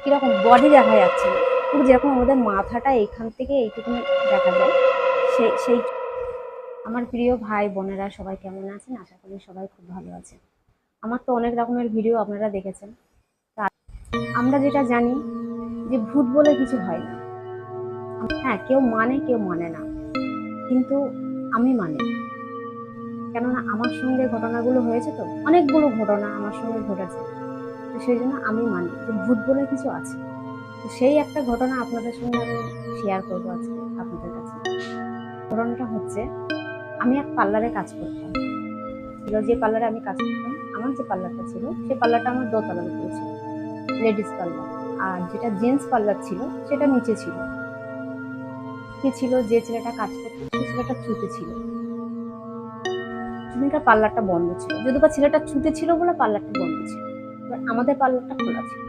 কিরকম বডি দেখা যাচ্ছে না, পুরো যেরকম আমাদের মাথাটা এখান থেকে এইটুকুনি দেখা যায়, সেই আমার প্রিয় ভাই বোনেরা সবাই কেমন আছেন? আশা করি সবাই খুব ভালো আছেন। আমার তো অনেক রকমের ভিডিও আপনারা দেখেছেন। তা আমরা যেটা জানি যে ভূত বলে কিছু হয় না। হ্যাঁ, কেউ মানে কেউ মানে না, কিন্তু আমি মানি। কেননা আমার সঙ্গে ঘটনাগুলো হয়েছে, তো অনেকগুলো ঘটনা আমার সঙ্গে ঘটেছে, তো সেই জন্য আমি মানি যে ভূত বলে কিছু আছে। তো সেই একটা ঘটনা আপনাদের সঙ্গে আমি শেয়ার করবো আজকে আপনাদের কাছে। ঘটনাটা হচ্ছে, আমি এক পার্লারে কাজ করতাম। যে পার্লারে আমি কাজ করতাম, আমার যে পার্লারটা ছিল সেই পার্লারটা আমার দোতলার উপরে ছিল, লেডিস পার্লার। আর যেটা জেন্টস পার্লার ছিল সেটা নিচে ছিল। কি ছিল, যে ছেলেটা কাজ করতো সেই ছেলেটা ছুটে ছিল, সেদিনকার পার্লারটা বন্ধ ছিল, যদিও বা ছেলেটা ছুটে ছিল বলে পার্লারটা বন্ধ ছিল, এবার আমাদের পার্লারটা খোলা ছিল।